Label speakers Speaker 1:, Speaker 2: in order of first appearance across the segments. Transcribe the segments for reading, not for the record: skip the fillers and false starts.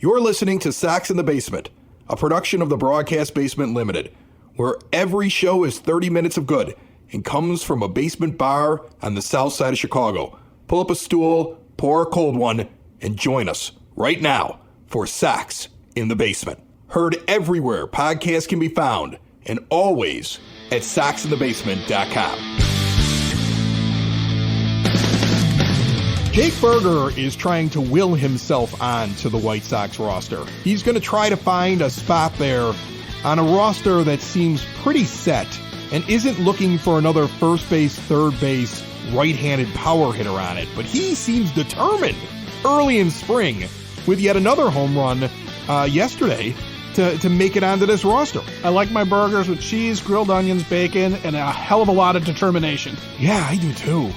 Speaker 1: You're listening to Sox in the Basement, a production of the Broadcast Basement Limited, where every show is 30 minutes of good and comes from a basement bar on the south side of Chicago. Pull up a stool, pour a cold one, and join us right now for Sox in the Basement. Heard everywhere podcasts can be found, and always at soxinthebasement.com. Jake Burger is trying to will himself on to the White Sox roster. He's going to try to find a spot there on a roster that seems pretty set and isn't looking for another first base, third base, right-handed power hitter on it. But he seems determined early in spring with yet another home run yesterday to make it onto this roster.
Speaker 2: I like my burgers with cheese, grilled onions, bacon, and a hell of a lot of determination.
Speaker 1: Yeah, I do too.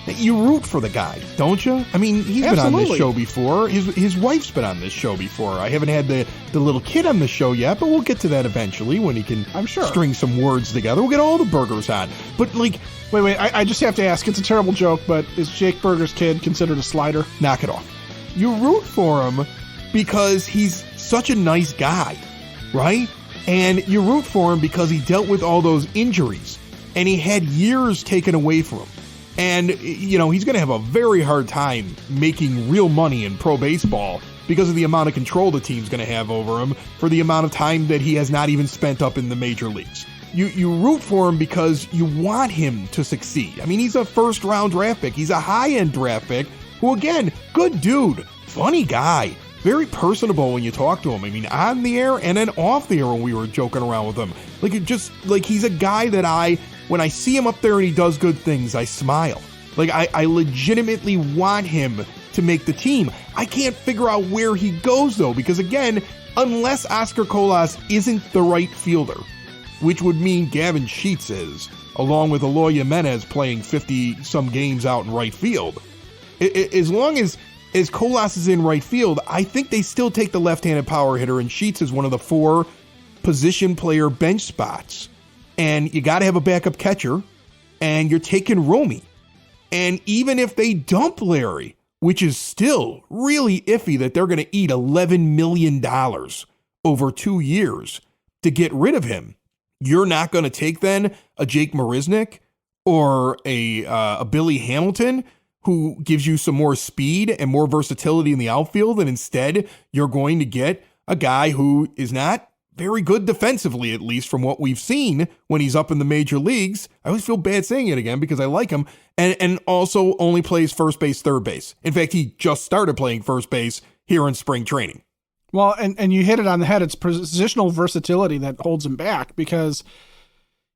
Speaker 1: You root for the guy, don't you? I mean, he's been on this show before. His wife's been on this show before. I haven't had the little kid on the show yet, but we'll get to that eventually when he can, I'm sure, string some words together. We'll get all the burgers on. But wait,
Speaker 2: I just have to ask. It's a terrible joke, but is Jake Burger's kid considered a slider?
Speaker 1: Knock it off. You root for him because he's such a nice guy, right? And you root for him because he dealt with all those injuries and he had years taken away from him. And, he's going to have a very hard time making real money in pro baseball because of the amount of control the team's going to have over him for the amount of time that he has not even spent up in the major leagues. You root for him because you want him to succeed. I mean, he's a first-round draft pick. He's a high-end draft pick who, again, good dude, funny guy, very personable when you talk to him. I mean, on the air and then off the air when we were joking around with him. He's a guy that when I see him up there and he does good things, I smile. I legitimately want him to make the team. I can't figure out where he goes, though, because, again, unless Oscar Colas isn't the right fielder, which would mean Gavin Sheets is, along with Eloy Jimenez playing 50-some games out in right field. As long as Colas is in right field, I think they still take the left-handed power hitter, and Sheets is one of the 4 position player bench spots. And you got to have a backup catcher, and you're taking Romy. And even if they dump Larry, which is still really iffy that they're going to eat $11 million over 2 years to get rid of him, you're not going to take then a Jake Marisnick or a Billy Hamilton who gives you some more speed and more versatility in the outfield, and instead you're going to get a guy who is not very good defensively, at least from what we've seen when he's up in the major leagues. I always feel bad saying it again because I like him, and also only plays first base, third base. In fact, he just started playing first base here in spring training.
Speaker 2: Well, and you hit it on the head. It's positional versatility that holds him back because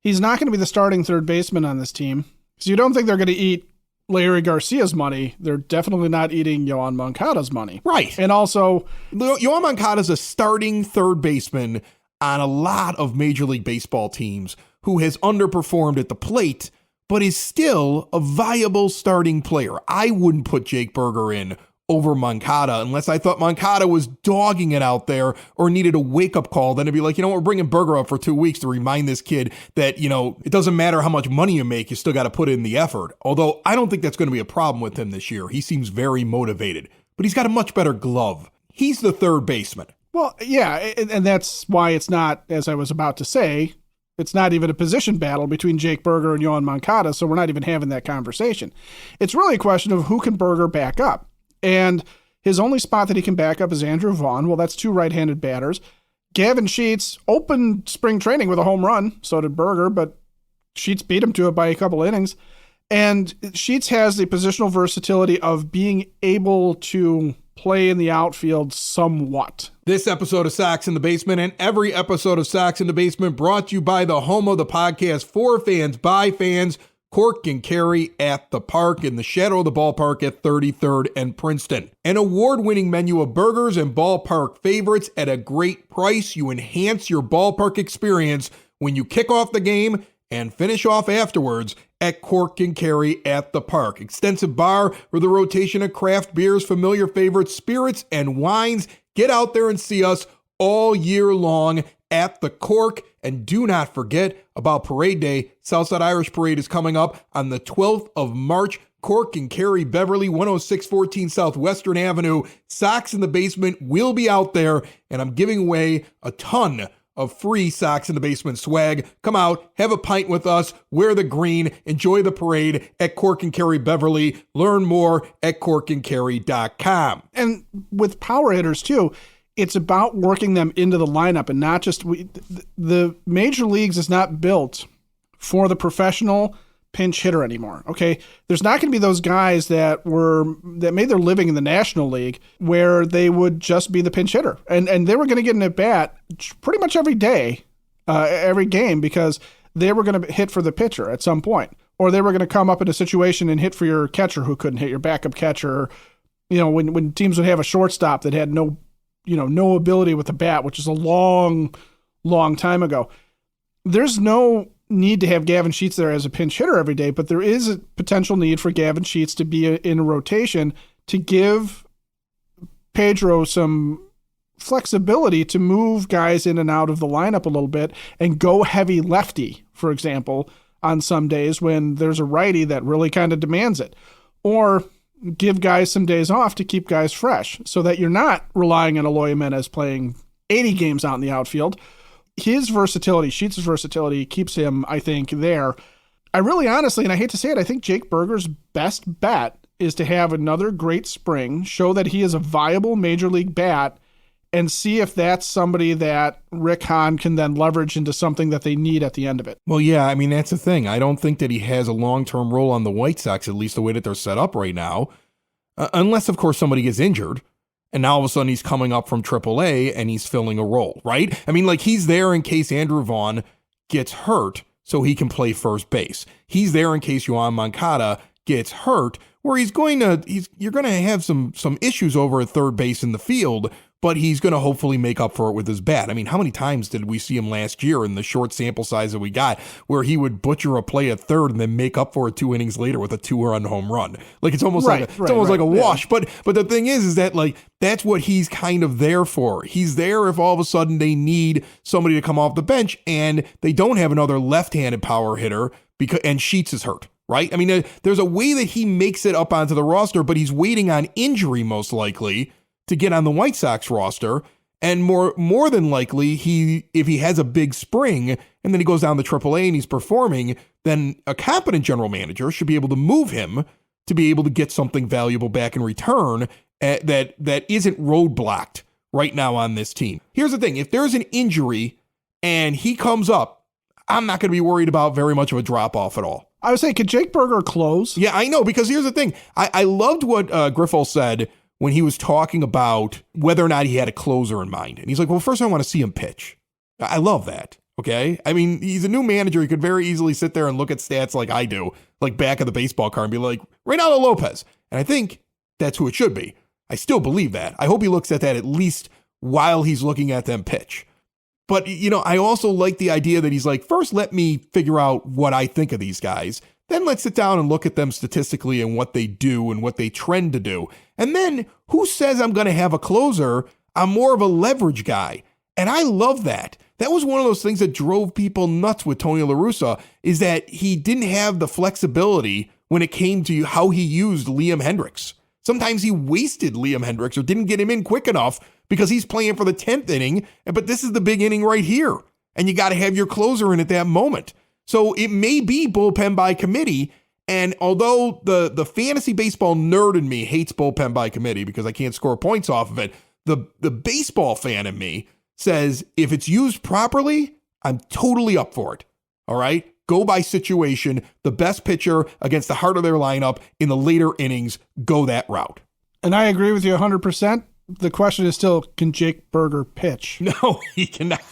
Speaker 2: he's not going to be the starting third baseman on this team. So you don't think they're going to eat Larry Garcia's money. They're definitely not eating Yoan Moncada's money.
Speaker 1: Right.
Speaker 2: And also,
Speaker 1: Yoan Moncada's a starting third baseman on a lot of Major League Baseball teams who has underperformed at the plate, but is still a viable starting player. I wouldn't put Jake Burger in over Moncada unless I thought Moncada was dogging it out there or needed a wake-up call. Then it'd be like, we're bringing Burger up for 2 weeks to remind this kid that, it doesn't matter how much money you make, you still got to put in the effort. Although I don't think that's going to be a problem with him this year. He seems very motivated, but he's got a much better glove. He's the third baseman.
Speaker 2: Well, yeah, and that's why it's not, as I was about to say, it's not even a position battle between Jake Burger and Yoan Moncada, so we're not even having that conversation. It's really a question of who can Burger back up. And his only spot that he can back up is Andrew Vaughn. Well, that's 2 right-handed batters. Gavin Sheets opened spring training with a home run. So did Burger, but Sheets beat him to it by a couple innings. And Sheets has the positional versatility of being able to play in the outfield somewhat.
Speaker 1: This episode of Sox in the Basement and every episode of Sox in the Basement brought to you by the home of the podcast for fans, by fans, Cork and Carry at the Park in the shadow of the ballpark at 33rd and Princeton. An award-winning menu of burgers and ballpark favorites at a great price. You enhance your ballpark experience when you kick off the game and finish off afterwards at Cork and Carry at the Park. Extensive bar with a rotation of craft beers, familiar favorites, spirits, and wines. Get out there and see us all year long at the Cork. And do not forget about Parade Day. Southside Irish Parade is coming up on the 12th of March. Cork and Cary Beverly, 10614 Southwestern Avenue. Sox in the Basement will be out there, and I'm giving away a ton of free Sox in the Basement swag. Come out, have a pint with us, wear the green, enjoy the parade at Cork and Cary Beverly. Learn more at corkandcary.com.
Speaker 2: And with power hitters too, it's about working them into the lineup and not just the major leagues is not built for the professional pinch hitter anymore. Okay. There's not going to be those guys that made their living in the National League where they would just be the pinch hitter. And they were going to get an at bat pretty much every day, every game, because they were going to hit for the pitcher at some point, or they were going to come up in a situation and hit for your catcher who couldn't hit, your backup catcher. When teams would have a shortstop that had no ability with the bat, which is a long, long time ago. There's no need to have Gavin Sheets there as a pinch hitter every day, but there is a potential need for Gavin Sheets to be in a rotation to give Pedro some flexibility to move guys in and out of the lineup a little bit and go heavy lefty, for example, on some days when there's a righty that really kind of demands it. Or give guys some days off to keep guys fresh so that you're not relying on Eloy Jimenez playing 80 games out in the outfield. His versatility, Sheets' versatility, keeps him, I think, there. I really honestly, and I hate to say it, I think Jake Berger's best bet is to have another great spring, show that he is a viable major league bat, and see if that's somebody that Rick Hahn can then leverage into something that they need at the end of it.
Speaker 1: Well, yeah, I mean, that's the thing. I don't think that he has a long-term role on the White Sox, at least the way that they're set up right now, unless, of course, somebody gets injured. And now all of a sudden he's coming up from AAA and he's filling a role, right? I mean, like, he's there in case Andrew Vaughn gets hurt so he can play first base. He's there in case Yoan Moncada gets hurt, where you're going to have some issues over at third base in the field, but he's going to hopefully make up for it with his bat. I mean, how many times did we see him last year in the short sample size that we got where he would butcher a play at third and then make up for it 2 innings later with a 2-run home run? Like, it's almost like a wash. Yeah. But the thing is that, like, that's what he's kind of there for. He's there if all of a sudden they need somebody to come off the bench and they don't have another left-handed power hitter and Sheets is hurt. Right? I mean, there's a way that he makes it up onto the roster, but he's waiting on injury most likely to get on the White Sox roster. And more than likely, if he has a big spring and then he goes down to AAA and he's performing, then a competent general manager should be able to move him to be able to get something valuable back in return that isn't roadblocked right now on this team. Here's the thing. If there's an injury and he comes up, I'm not going to be worried about very much of a drop-off at all.
Speaker 2: I would say, could Jake Berger close?
Speaker 1: Yeah, I know, because here's the thing. I loved what Grifol said when he was talking about whether or not he had a closer in mind. And he's like, well, first I want to see him pitch. I love that, okay? I mean, he's a new manager. He could very easily sit there and look at stats like I do, like back of the baseball card, and be like, Reynaldo Lopez. And I think that's who it should be. I still believe that. I hope he looks at that at least while he's looking at them pitch. But, I also like the idea that he's like, first, let me figure out what I think of these guys. Then let's sit down and look at them statistically and what they do and what they trend to do. And then who says I'm going to have a closer? I'm more of a leverage guy. And I love that. That was one of those things that drove people nuts with Tony La Russa, is that he didn't have the flexibility when it came to how he used Liam Hendriks. Sometimes he wasted Liam Hendriks or didn't get him in quick enough because he's playing for the 10th inning, but this is the big inning right here. And you got to have your closer in at that moment. So it may be bullpen by committee. And although the fantasy baseball nerd in me hates bullpen by committee because I can't score points off of it, the baseball fan in me says if it's used properly, I'm totally up for it. All right? Go by situation, the best pitcher against the heart of their lineup in the later innings, go that route.
Speaker 2: And I agree with you 100%. The question is still, can Jake Berger pitch?
Speaker 1: No, he cannot.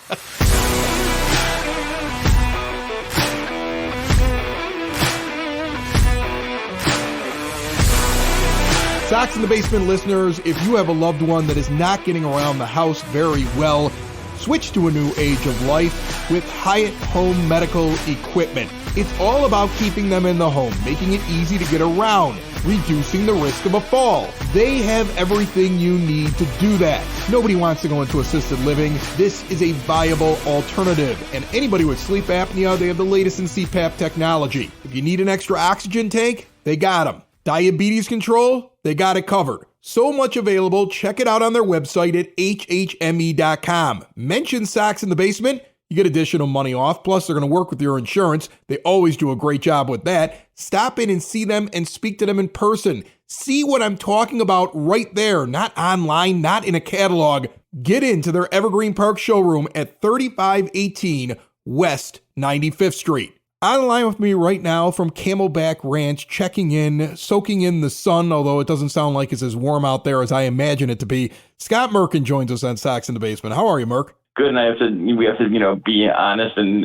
Speaker 1: Sox in the Basement listeners, if you have a loved one that is not getting around the house very well, switch to a new age of life with Hyatt Home Medical Equipment. It's all about keeping them in the home, making it easy to get around, reducing the risk of a fall. They have everything you need to do that. Nobody wants to go into assisted living. This is a viable alternative. And anybody with sleep apnea, they have the latest in CPAP technology. If you need an extra oxygen tank, they got them. Diabetes control, they got it covered. So much available. Check it out on their website at hhme.com. Mention Sox in the Basement. You get additional money off. Plus, they're going to work with your insurance. They always do a great job with that. Stop in and see them and speak to them in person. See what I'm talking about right there, not online, not in a catalog. Get into their Evergreen Park showroom at 3518 West 95th Street. On the line with me right now from Camelback Ranch, checking in, soaking in the sun, although it doesn't sound like it's as warm out there as I imagine it to be. Scott Merkin joins us on Sox in the Basement. How are you, Merk?
Speaker 3: Good, and we have to be honest and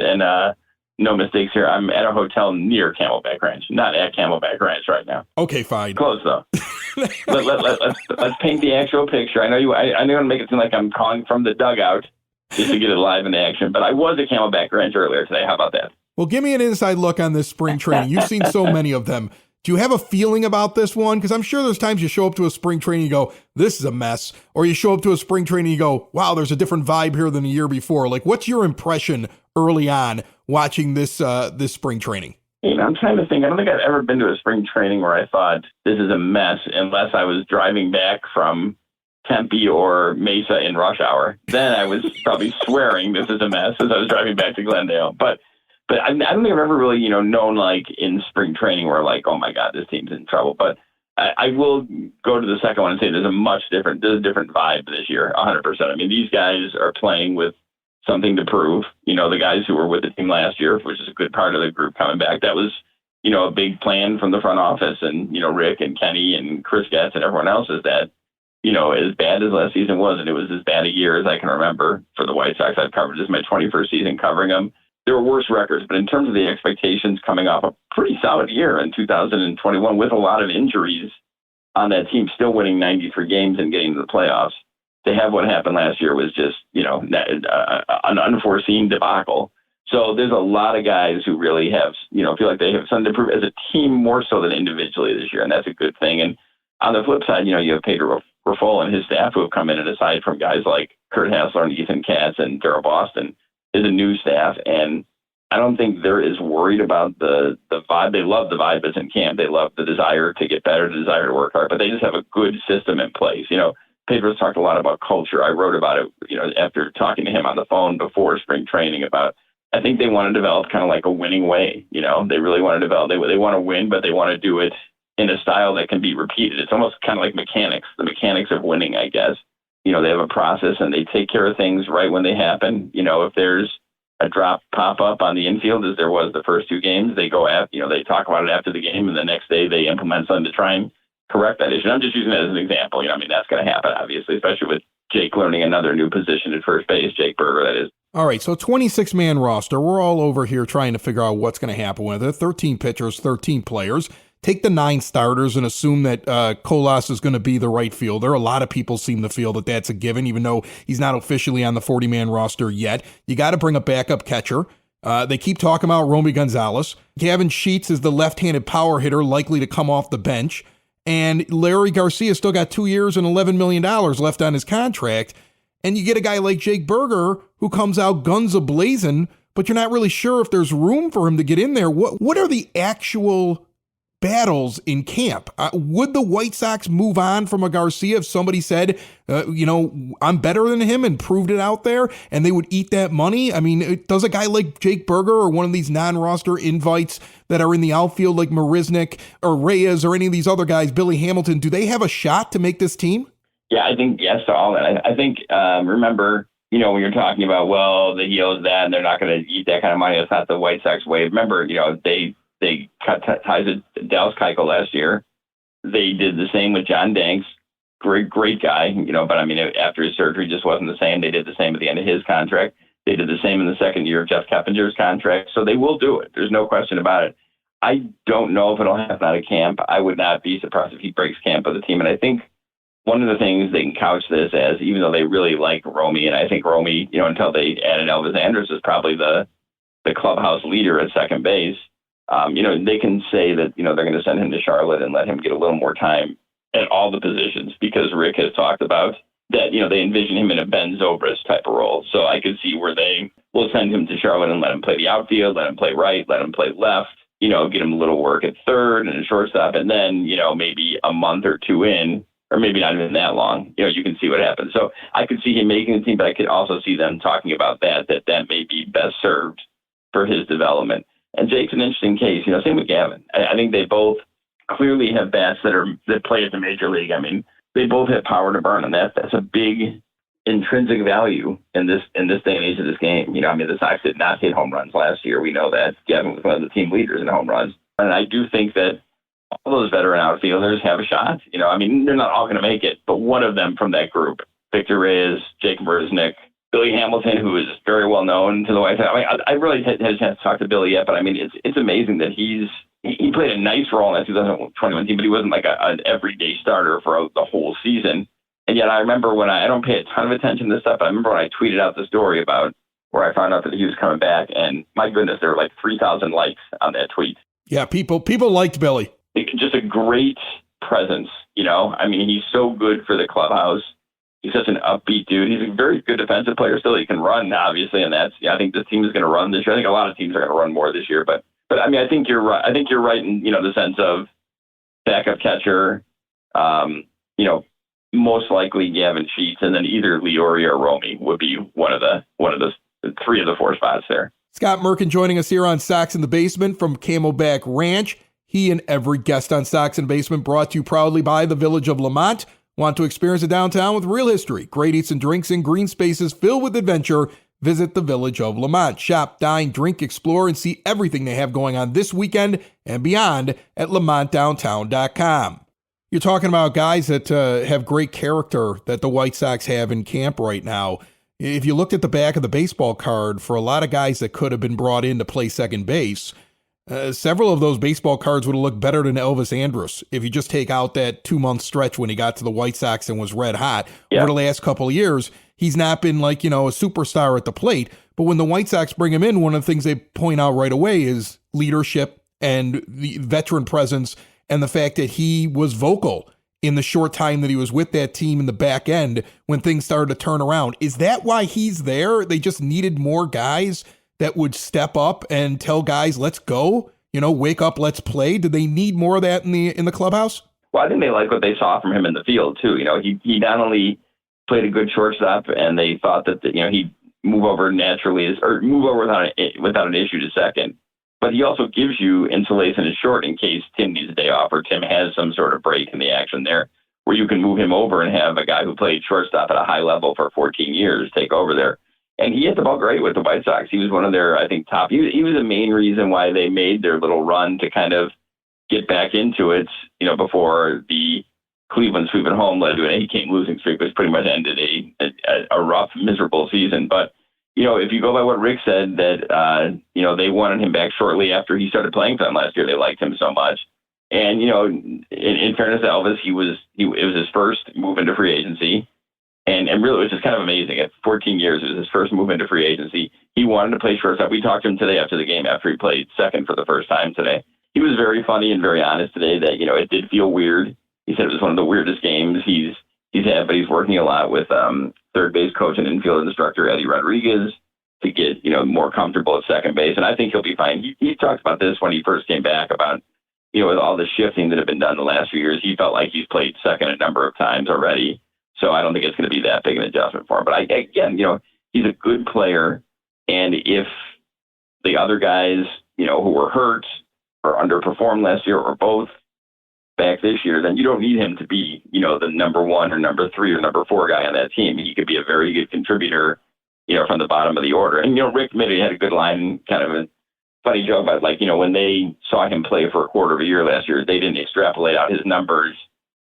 Speaker 3: no mistakes here. I'm at a hotel near Camelback Ranch, not at Camelback Ranch right now.
Speaker 1: Okay, fine.
Speaker 3: Close though. Let's paint the actual picture. I know you. I know to make it seem like I'm calling from the dugout just to get it live in action, but I was at Camelback Ranch earlier today. How about that?
Speaker 1: Well, give me an inside look on this spring training. You've seen so many of them. Do you have a feeling about this one? Because I'm sure there's times you show up to a spring training and you go, this is a mess. Or you show up to a spring training and you go, wow, there's a different vibe here than the year before. Like, what's your impression early on watching this spring training?
Speaker 3: I'm trying to think. I don't think I've ever been to a spring training where I thought this is a mess unless I was driving back from Tempe or Mesa in rush hour. Then I was probably swearing this is a mess as I was driving back to Glendale. But I don't think I've ever really, known like in spring training where like, oh my God, this team's in trouble. But I will go to the second one and say there's a different vibe this year, 100%. I mean, these guys are playing with something to prove. The guys who were with the team last year, which is a good part of the group coming back, that was, a big plan from the front office and, Rick and Kenny and Chris Getz and everyone else is that, as bad as last season was, and it was as bad a year as I can remember for the White Sox. I've covered this my 21st season covering them. There were worse records, but in terms of the expectations coming off a pretty solid year in 2021 with a lot of injuries on that team, still winning 93 games and getting to the playoffs, to have what happened last year was just, an unforeseen debacle. So there's a lot of guys who really have, feel like they have something to prove as a team more so than individually this year, and that's a good thing. And on the flip side, you have Pedro Grifol and his staff who have come in, and aside from guys like Kurt Hassler and Ethan Katz and Darryl Boston, is a new staff, and I don't think they're as worried about the vibe. They love the vibe that's in camp. They love the desire to get better, the desire to work hard, but they just have a good system in place. Pedro's talked a lot about culture. I wrote about it, after talking to him on the phone before spring training about, I think they want to develop kind of like a winning way. They really want to develop, they want to win, but they want to do it in a style that can be repeated. It's almost kind of like mechanics, the mechanics of winning, I guess. They have a process and they take care of things right when they happen. If there's a drop pop up on the infield, as there was the first two games, they go after, they talk about it after the game, and the next day they implement something to try and correct that issue. And I'm just using that as an example. That's going to happen, obviously, especially with Jake learning another new position at first base, Jake Burger, that is.
Speaker 1: All right, so 26-man roster. We're all over here trying to figure out what's going to happen with it. 13 pitchers, 13 players. Take the 9 starters and assume that Colas is going to be the right fielder. A lot of people seem to feel that that's a given, even though he's not officially on the 40-man roster yet. You got to bring a backup catcher. They keep talking about Romy Gonzalez. Gavin Sheets is the left-handed power hitter likely to come off the bench. And Larry Garcia still got 2 years and $11 million left on his contract. And you get a guy like Jake Burger who comes out guns a-blazing, but you're not really sure if there's room for him to get in there. What are the actual battles in camp? Would the White Sox move on from a Garcia if somebody said, I'm better than him and proved it out there, and they would eat that money? I mean, does a guy like Jake Burger or one of these non-roster invites that are in the outfield like Marisnik or Reyes or any of these other guys, Billy Hamilton, do they have a shot to make this team?
Speaker 3: Yeah, I think yes to all that. I think, remember, when you're talking about, well, the Heels that, and they're not going to eat that kind of money. That's not the White Sox way. Remember, they cut ties with Dallas Keuchel last year. They did the same with John Danks. Great guy, but I mean, after his surgery just wasn't the same. They did the same at the end of his contract. They did the same in the second year of Jeff Kepinger's contract. So they will do it. There's no question about it. I don't know if it'll happen out of camp. I would not be surprised if he breaks camp with the team. And I think one of the things they can couch this as, even though they really like Romy, and I think Romy, until they added Elvis Andrus, is probably the clubhouse leader at second base. They can say that, they're going to send him to Charlotte and let him get a little more time at all the positions, because Rick has talked about that, they envision him in a Ben Zobrist type of role. So I could see where they will send him to Charlotte and let him play the outfield, let him play right, let him play left, get him a little work at third and a shortstop, and then, maybe a month or two in, or maybe not even that long, you can see what happens. So I could see him making the team, but I could also see them talking about that may be best served for his development. And Jake's an interesting case, same with Gavin. I think they both clearly have bats that play at the major league. I mean, they both have power to burn, and that's a big intrinsic value in this day and age of this game. The Sox did not hit home runs last year. We know that. Gavin was one of the team leaders in home runs. And I do think that all those veteran outfielders have a shot. They're not all going to make it, but one of them from that group, Victor Reyes, Jake Versnick, Billy Hamilton, who is very well known to the White Sox. I really had a chance to talk to Billy yet, but it's amazing that he played a nice role in that 2021 team, but he wasn't like an everyday starter for the whole season. And yet I remember when I don't pay a ton of attention to this stuff, but I remember when I tweeted out the story about where I found out that he was coming back, and my goodness, there were like 3,000 likes on that tweet.
Speaker 1: Yeah, people liked Billy.
Speaker 3: Just a great presence, he's so good for the clubhouse. He's such an upbeat dude. He's a very good defensive player still. He can run, obviously, and I think this team is going to run this year. I think a lot of teams are going to run more this year, but I think you're right. I think you're right in, the sense of backup catcher, most likely Gavin Sheets, and then either Leori or Romy would be one of the three of the four spots there.
Speaker 1: Scott Merkin joining us here on Sox in the Basement from Camelback Ranch. He and every guest on Sox in the Basement brought to you proudly by the Village of Lamont. Want to experience a downtown with real history, great eats and drinks, and green spaces filled with adventure? Visit the Village of Lamont. Shop, dine, drink, explore, and see everything they have going on this weekend and beyond at lamontdowntown.com. You're talking about guys that have great character that the White Sox have in camp right now. If you looked at the back of the baseball card, for a lot of guys that could have been brought in to play second base, several of those baseball cards would have looked better than Elvis Andrus if you just take out that 2-month stretch when he got to the White Sox and was red hot. Yeah. Over the last couple of years, he's not been like, a superstar at the plate. But when the White Sox bring him in, one of the things they point out right away is leadership and the veteran presence and the fact that he was vocal in the short time that he was with that team in the back end when things started to turn around. Is that why he's there? They just needed more guys that would step up and tell guys, let's go, wake up, let's play. Do they need more of that in the clubhouse?
Speaker 3: Well, I think they like what they saw from him in the field too. He not only played a good shortstop, and they thought that he'd move over naturally or move over without an issue to second, but he also gives you insulation in short in case Tim needs a day off or Tim has some sort of break in the action there, where you can move him over and have a guy who played shortstop at a high level for 14 years take over there. And he hit the ball great with the White Sox. He was one of their, I think, top. He was the main reason why they made their little run to kind of get back into it, before the Cleveland sweep at home led to an 8-game losing streak, which pretty much ended a rough, miserable season. But, if you go by what Rick said, that, they wanted him back shortly after he started playing for them last year. They liked him so much. And, in fairness to Elvis, it was his first move into free agency. And really, it was just kind of amazing. At 14 years, it was his first move into free agency. He wanted to play shortstop. We talked to him today after the game, after he played second for the first time today. He was very funny and very honest today that, it did feel weird. He said it was one of the weirdest games he's had, but he's working a lot with third base coach and infield instructor Eddie Rodriguez to get, more comfortable at second base. And I think he'll be fine. He talked about this when he first came back about, with all the shifting that had been done the last few years, he felt like he's played second a number of times already. So I don't think it's going to be that big an adjustment for him. But again, he's a good player. And if the other guys, who were hurt or underperformed last year or both back this year, then you don't need him to be, the number 1 or number 3 or number 4 guy on that team. He could be a very good contributor, from the bottom of the order. And, Rick Mitty had a good line, kind of a funny joke about when they saw him play for a quarter of a year last year, they didn't extrapolate out his numbers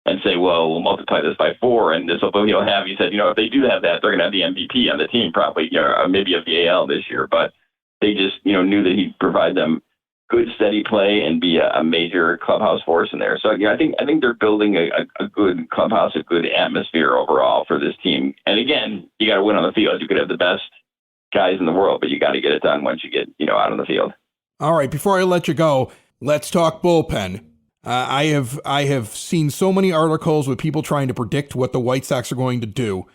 Speaker 3: and say, well, we'll multiply this by 4, and this will he'll have. He said, if they do have that, they're going to have the MVP on the team, probably, maybe of the AL this year. But they just, knew that he'd provide them good, steady play and be a major clubhouse force in there. So, I think they're building a good clubhouse, a good atmosphere overall for this team. And again, you got to win on the field. You could have the best guys in the world, but you got to get it done once you get, out on the field.
Speaker 1: All right, before I let you go, let's talk bullpen. I have seen so many articles with people trying to predict what the White Sox are going to do.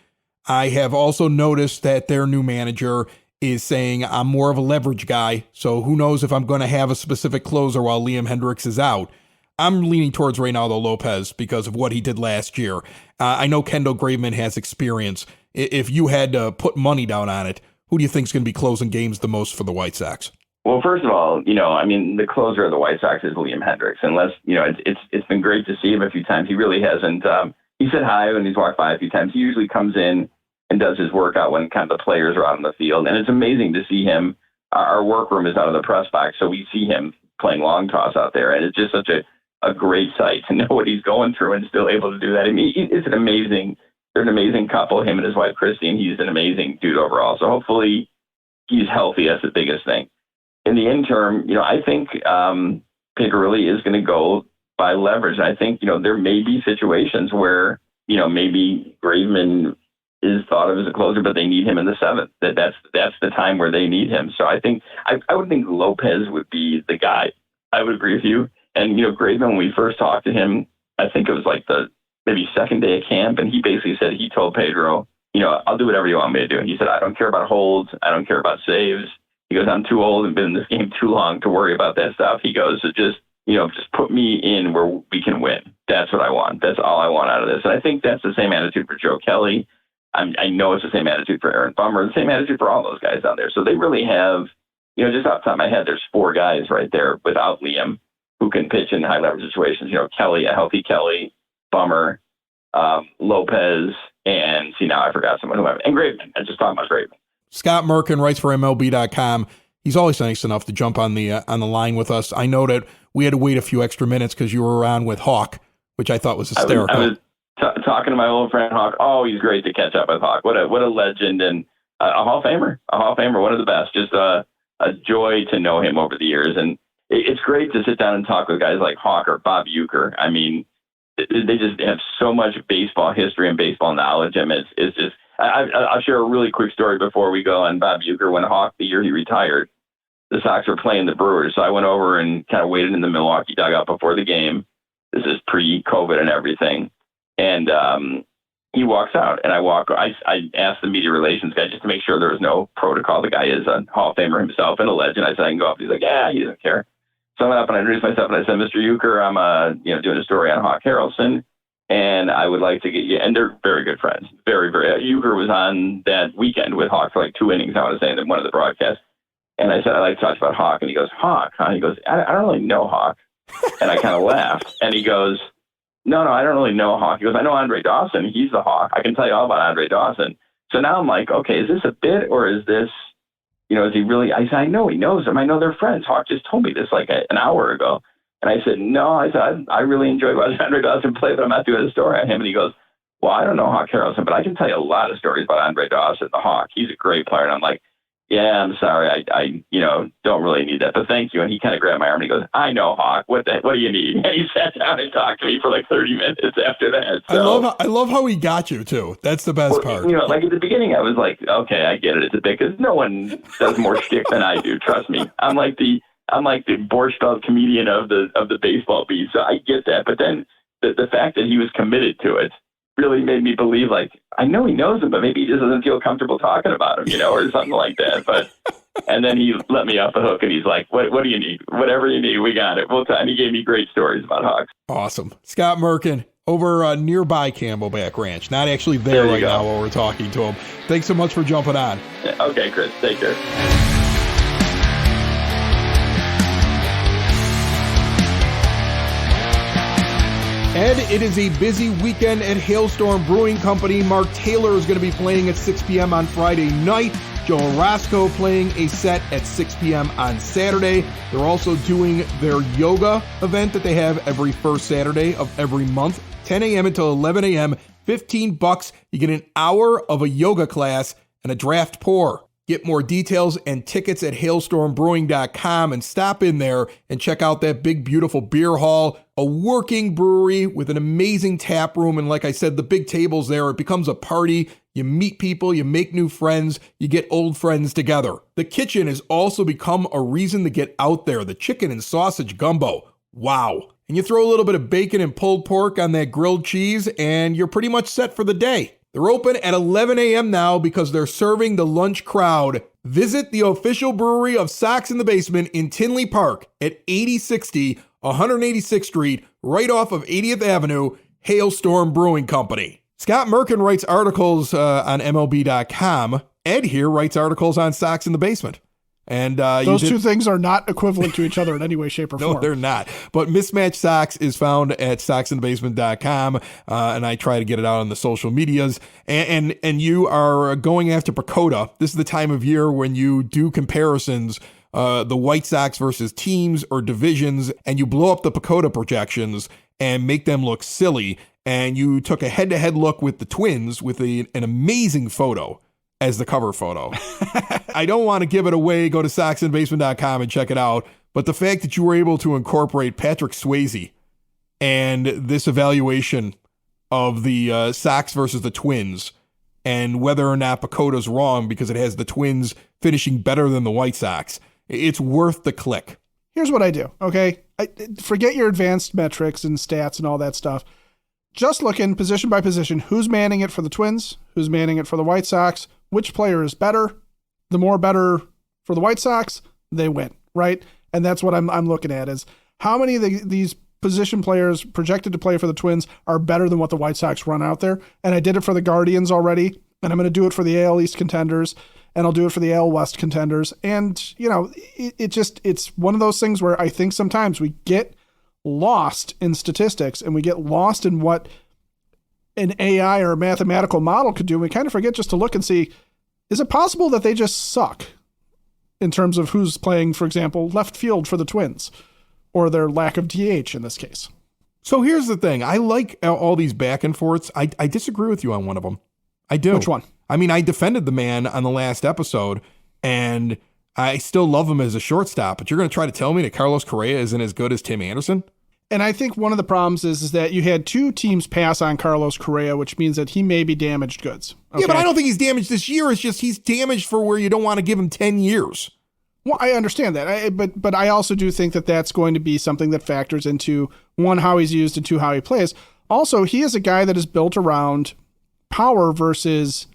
Speaker 1: I have also noticed that their new manager is saying I'm more of a leverage guy, so who knows if I'm going to have a specific closer while Liam Hendriks is out. I'm leaning towards Reynaldo Lopez because of what he did last year. I know Kendall Graveman has experience. If you had to put money down on it, who do you think is going to be closing games the most for the White Sox?
Speaker 3: Well, first of all, the closer of the White Sox is Liam Hendriks. Unless, it's been great to see him a few times. He really hasn't. He said hi when he's walked by a few times. He usually comes in and does his workout when kind of the players are out on the field. And it's amazing to see him. Our workroom is out of the press box, so we see him playing long toss out there. And it's just such a great sight to know what he's going through and still able to do that. I mean, they're an amazing couple, him and his wife, Christy, and he's an amazing dude overall. So hopefully he's healthy. That's the biggest thing. In the interim, I think Pedro really is going to go by leverage. And I think, there may be situations where, maybe Graveman is thought of as a closer, but they need him in the seventh. That's the time where they need him. So I think I would think Lopez would be the guy. I would agree with you. And, Graveman, when we first talked to him, I think it was like the maybe second day of camp, and he basically said he told Pedro, I'll do whatever you want me to do. And he said, I don't care about holds. I don't care about saves. He goes, I'm too old and been in this game too long to worry about that stuff. He goes, so just put me in where we can win. That's what I want. That's all I want out of this. And I think that's the same attitude for Joe Kelly. I know it's the same attitude for Aaron Bummer, the same attitude for all those guys out there. So they really have, just off the top of my head, there's 4 guys right there without Liam who can pitch in high leverage situations. Kelly, a healthy Kelly, Bummer, Lopez, and now I forgot someone and Graveman. I just talked about Graveman.
Speaker 1: Scott Merkin writes for MLB.com. He's always nice enough to jump on the line with us. I know that we had to wait a few extra minutes because you were around with Hawk, which I thought was hysterical.
Speaker 3: I was talking to my old friend Hawk. Oh, he's great to catch up with Hawk. What a legend and a Hall of Famer. One of the best. Just a joy to know him over the years. And it's great to sit down and talk with guys like Hawk or Bob Uecker. I mean, they just have so much baseball history and baseball knowledge. I mean, it's just. I'll share a really quick story before we go on Bob Uecker. When Hawk, the year he retired, the Sox were playing the Brewers. So I went over and kind of waited in the Milwaukee dugout before the game. This is pre-COVID and everything. And he walks out, and I asked the media relations guy just to make sure there was no protocol. The guy is a Hall of Famer himself and a legend. I said, I can go up. He's like, yeah, he doesn't care. So I went up and I introduced myself, and I said, Mr. Uecker, I'm doing a story on Hawk Harrelson. And I would like to get you, and they're very good friends. Very, very. Uecker was on that weekend with Hawk for like 2 innings, I want to say, in one of the broadcasts. And I said, I'd like to talk about Hawk. And he goes, Hawk, huh? He goes, I don't really know Hawk. And I kind of laughed. And he goes, no, I don't really know Hawk. He goes, I know Andre Dawson. He's the Hawk. I can tell you all about Andre Dawson. So now I'm like, okay, is this a bit or is this, is he really? I said, I know he knows him. I know they're friends. Hawk just told me this like an hour ago. And I said, no, I really enjoyed watching Andre Dawson play, but I'm not doing a story on him. And he goes, well, I don't know Hawk Harrelson, but I can tell you a lot of stories about Andre Dawson, the Hawk. He's a great player. And I'm like, yeah, I'm sorry. I don't really need that, but thank you. And he kind of grabbed my arm and he goes, I know Hawk. What do you need? And he sat down and talked to me for like 30 minutes after that. So,
Speaker 1: I love how he got you too. That's the best part.
Speaker 3: Like at the beginning, I was like, okay, I get it. It's a bit because no one does more shtick than I do. Trust me. I'm like the Borscht Belt comedian of the baseball beat, so I get that. But then the fact that he was committed to it really made me believe, like, I know he knows him, but maybe he just doesn't feel comfortable talking about him, or something like that. But and then he let me off the hook, and he's like, "What do you need? Whatever you need, we got it." And he gave me great stories about Hawks.
Speaker 1: Awesome, Scott Merkin over nearby Camelback Ranch, not actually there right now while we're talking to him. Thanks so much for jumping on.
Speaker 3: Okay, Chris, take care.
Speaker 1: Ed, it is a busy weekend at Hailstorm Brewing Company. Mark Taylor is going to be playing at 6 p.m. on Friday night. Joe Orozco playing a set at 6 p.m. on Saturday. They're also doing their yoga event that they have every first Saturday of every month, 10 a.m. until 11 a.m., $15. You get an hour of a yoga class and a draft pour. Get more details and tickets at hailstormbrewing.com and stop in there and check out that big, beautiful beer hall, a working brewery with an amazing tap room. And like I said, the big tables there, it becomes a party. You meet people, you make new friends, you get old friends together. The kitchen has also become a reason to get out there. The chicken and sausage gumbo. Wow. And you throw a little bit of bacon and pulled pork on that grilled cheese and you're pretty much set for the day. They're open at 11 a.m. now because they're serving the lunch crowd. Visit the official brewery of Sox in the Basement in Tinley Park at 8060 186th Street, right off of 80th Avenue, Hailstorm Brewing Company. Scott Merkin writes articles on MLB.com. Ed here writes articles on Sox in the Basement. And
Speaker 2: those two things are not equivalent to each other in any way, shape, or form.
Speaker 1: No, they're not. But Mismatched Sox is found at soxinthebasement.com, and I try to get it out on the social medias. And you are going after PECOTA. This is the time of year when you do comparisons, the White Sox versus teams or divisions, and you blow up the PECOTA projections and make them look silly. And you took a head-to-head look with the Twins with an amazing photo as the cover photo. I don't want to give it away. Go to soxinthebasement.com and check it out. But the fact that you were able to incorporate Patrick Swayze and this evaluation of the Sox versus the Twins and whether or not PECOTA's wrong because it has the Twins finishing better than the White Sox, it's worth the click.
Speaker 2: Here's what I do, okay? Forget your advanced metrics and stats and all that stuff. Just looking position by position, who's manning it for the Twins, who's manning it for the White Sox, which player is better. The more better for the White Sox, they win, right? And that's what I'm looking at is how many of these position players projected to play for the Twins are better than what the White Sox run out there. And I did it for the Guardians already, and I'm going to do it for the AL East contenders, and I'll do it for the AL West contenders. And, you know, it's one of those things where I think sometimes we get lost in statistics and we get lost in what an AI or a mathematical model could do. And we kind of forget just to look and see, is it possible that they just suck in terms of who's playing, for example, left field for the Twins or their lack of DH in this case?
Speaker 1: So here's the thing. I like all these back and forths. I disagree with you on one of them. I do.
Speaker 2: Which one?
Speaker 1: I mean, I defended the man on the last episode, and I still love him as a shortstop, but you're going to try to tell me that Carlos Correa isn't as good as Tim Anderson?
Speaker 2: And I think one of the problems is that you had two teams pass on Carlos Correa, which means that he may be damaged goods. Okay?
Speaker 1: Yeah, but I don't think he's damaged this year. It's just he's damaged for where you don't want to give him 10 years.
Speaker 2: Well, I understand that. But I also do think that that's going to be something that factors into, one, how he's used, and two, how he plays. Also, he is a guy that is built around power versus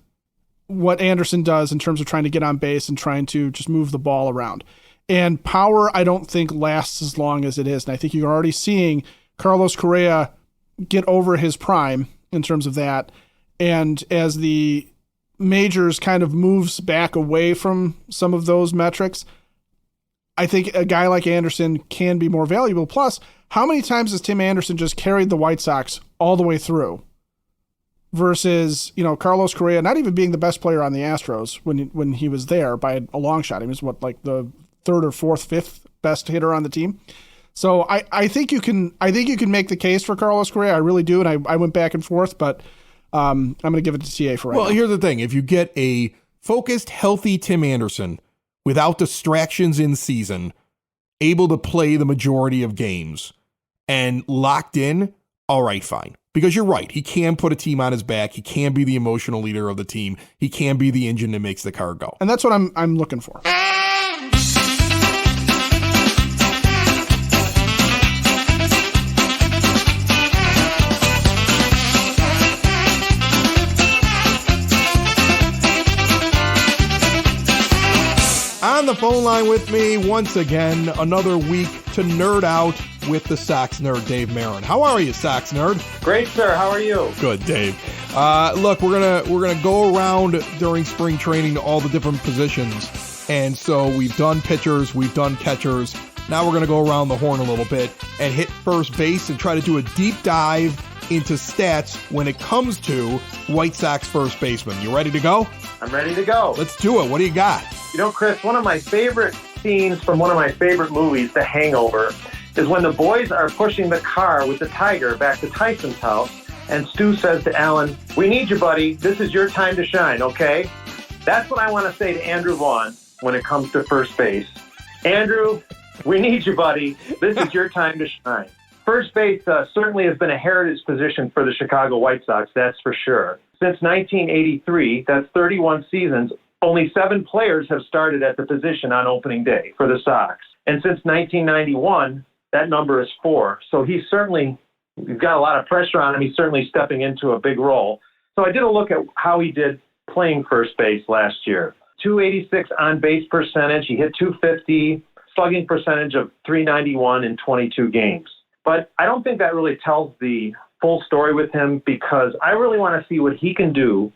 Speaker 2: what Anderson does in terms of trying to get on base and trying to just move the ball around. And power, I don't think, lasts as long as it is. And I think you're already seeing Carlos Correa get over his prime in terms of that. And as the majors kind of moves back away from some of those metrics, I think a guy like Anderson can be more valuable. Plus, how many times has Tim Anderson just carried the White Sox all the way through? Versus, you know, Carlos Correa not even being the best player on the Astros when he was there by a long shot. He was like the third or fourth, fifth best hitter on the team. So I think you can make the case for Carlos Correa. I really do. And I went back and forth, but I'm going to give it to TA for right now.
Speaker 1: Well, here's the thing. If you get a focused, healthy Tim Anderson without distractions in season, able to play the majority of games and locked in, all right, fine. Because you're right. He can put a team on his back. He can be the emotional leader of the team. He can be the engine that makes the car go.
Speaker 2: And that's what I'm looking for.
Speaker 1: On the phone line with me once again, another week to nerd out with the Sox Nerd, Dave Marran. How are you, Sox Nerd?
Speaker 3: Great, sir. How are you?
Speaker 1: Good, Dave. Look, we're gonna go around during spring training to all the different positions, and so we've done pitchers, we've done catchers. Now we're gonna go around the horn a little bit and hit first base and try to do a deep dive into stats when it comes to White Sox first baseman. You ready to go?
Speaker 3: I'm ready to go.
Speaker 1: Let's do it. What do you got?
Speaker 3: You know, Chris, one of my favorite scenes from one of my favorite movies, The Hangover, is when the boys are pushing the car with the tiger back to Tyson's house, and Stu says to Alan, "We need you, buddy. This is your time to shine, okay?" That's what I want to say to Andrew Vaughn when it comes to first base. Andrew, we need you, buddy. This is your time to shine. First base certainly has been a heritage position for the Chicago White Sox, that's for sure. Since 1983, that's 31 seasons, only 7 players have started at the position on opening day for the Sox. And since 1991, that number is 4. So we've got a lot of pressure on him. He's certainly stepping into a big role.
Speaker 4: So I did a look at how he did playing first base last year. 286 on-base percentage. He hit 250, slugging percentage of 391 in 22 games. But I don't think that really tells the full story with him, because I really want to see what he can do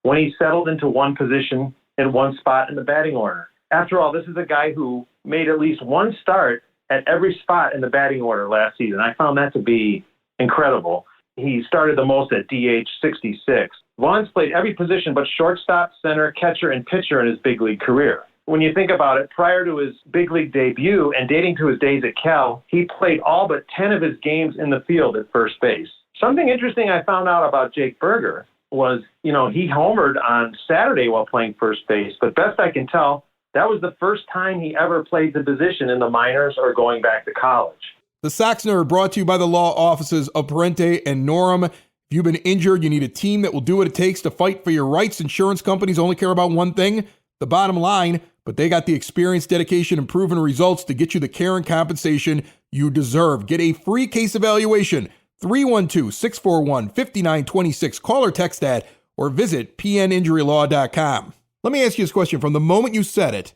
Speaker 4: when he's settled into one position in one spot in the batting order. After all, this is a guy who made at least one start at every spot in the batting order last season. I found that to be incredible. He started the most at DH 66. Vaughn's played every position but shortstop, center, catcher, and pitcher in his big league career. When you think about it, prior to his big league debut and dating to his days at Cal, he played all but 10 of his games in the field at first base. Something interesting I found out about Jake Burger was, he homered on Saturday while playing first base, but best I can tell, that was the first time he ever played the position in the minors or going back to college.
Speaker 1: The Sox Nerd brought to you by the law offices of Parente and Norum. If you've been injured, you need a team that will do what it takes to fight for your rights. Insurance companies only care about one thing, the bottom line, but they got the experience, dedication, and proven results to get you the care and compensation you deserve. Get a free case evaluation, 312-641-5926. Call or text that or visit pninjurylaw.com. Let me ask you this question. From the moment you said it,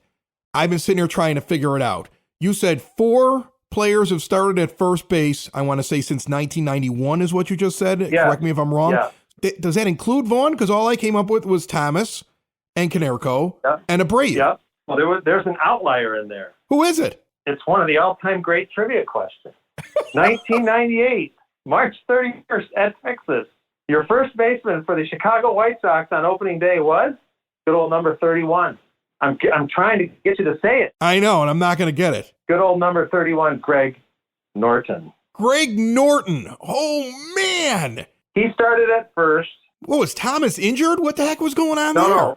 Speaker 1: I've been sitting here trying to figure it out. You said 4 players have started at first base, I want to say since 1991 is what you just said. Yeah. Correct me if I'm wrong. Yeah. Does that include Vaughn? Because all I came up with was Thomas and Canerco and Abreu.
Speaker 4: Yep. Well, there's an outlier in there.
Speaker 1: Who is it?
Speaker 4: It's one of the all-time great trivia questions. 1998, March 31st at Texas. Your first baseman for the Chicago White Sox on opening day was good old number 31. I'm trying to get you to say it.
Speaker 1: I know, and I'm not going to get it.
Speaker 4: Good old number 31, Greg Norton.
Speaker 1: Greg Norton. Oh, man.
Speaker 4: He started at first.
Speaker 1: What, was Thomas injured? What the heck was going on there?
Speaker 4: No.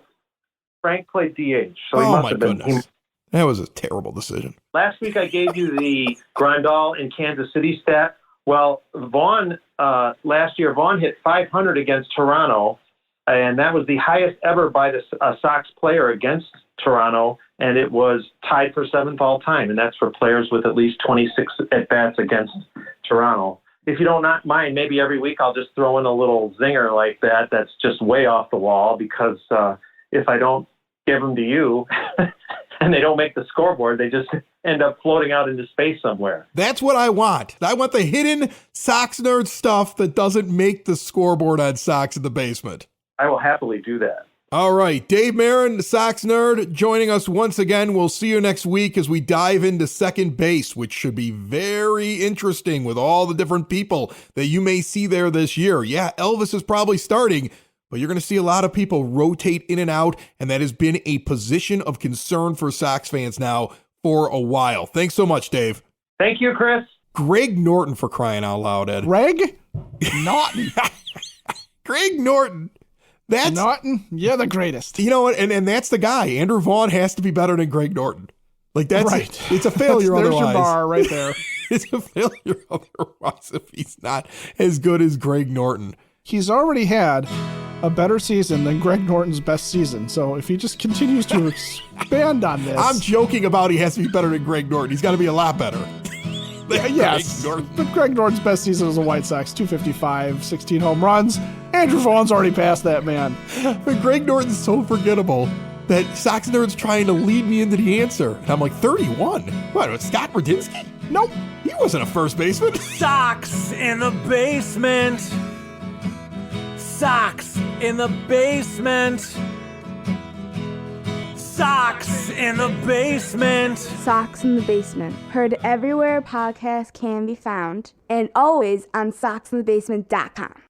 Speaker 4: Frank played DH, so he must have been.
Speaker 1: Goodness. That was a terrible decision.
Speaker 4: Last week I gave you the Grandal in Kansas City stat. Well, Vaughn, last year, Vaughn hit 500 against Toronto, and that was the highest ever by a Sox player against Toronto, and it was tied for 7th all time, and that's for players with at least 26 at-bats against Toronto. If you don't not mind, maybe every week I'll just throw in a little zinger like that that's just way off the wall, because if I don't give them to you and they don't make the scoreboard, they just end up floating out into space somewhere.
Speaker 1: That's what I want. I want the hidden Sox Nerd stuff that doesn't make the scoreboard on Sox in the Basement.
Speaker 4: I will happily do that.
Speaker 1: All right. Dave Marran, the Sox Nerd, joining us once again. We'll see you next week as we dive into second base, which should be very interesting with all the different people that you may see there this year. Yeah, Elvis is probably starting, but you're going to see a lot of people rotate in and out, and that has been a position of concern for Sox fans now for a while. Thanks so much, Dave.
Speaker 4: Thank you, Chris.
Speaker 1: Greg Norton, for crying out loud, Ed.
Speaker 2: Greg Norton.
Speaker 1: Greg Norton. That's
Speaker 2: Norton. You're the greatest.
Speaker 1: You know what? And that's the guy. Andrew Vaughn has to be better than Greg Norton. Like, that's
Speaker 2: right.
Speaker 1: It's a failure
Speaker 2: There's
Speaker 1: otherwise.
Speaker 2: There's your bar right there.
Speaker 1: It's a failure otherwise if he's not as good as Greg Norton.
Speaker 2: He's already had a better season than Greg Norton's best season. So if he just continues to expand on this.
Speaker 1: I'm joking about he has to be better than Greg Norton. He's got to be a lot better.
Speaker 2: Yes, but Greg Norton's best season as a White Sox, 255, 16 home runs. Andrew Vaughn's already passed that man.
Speaker 1: But Greg Norton's so forgettable that Sox Nerd's trying to lead me into the answer. And I'm like, 31? What, was Scott Merkin? Nope, he wasn't a first baseman.
Speaker 5: Sox in the basement. Sox in the basement. Sox in the basement.
Speaker 6: Sox in the Basement. Heard everywhere podcasts can be found, and always on soxinthebasement.com.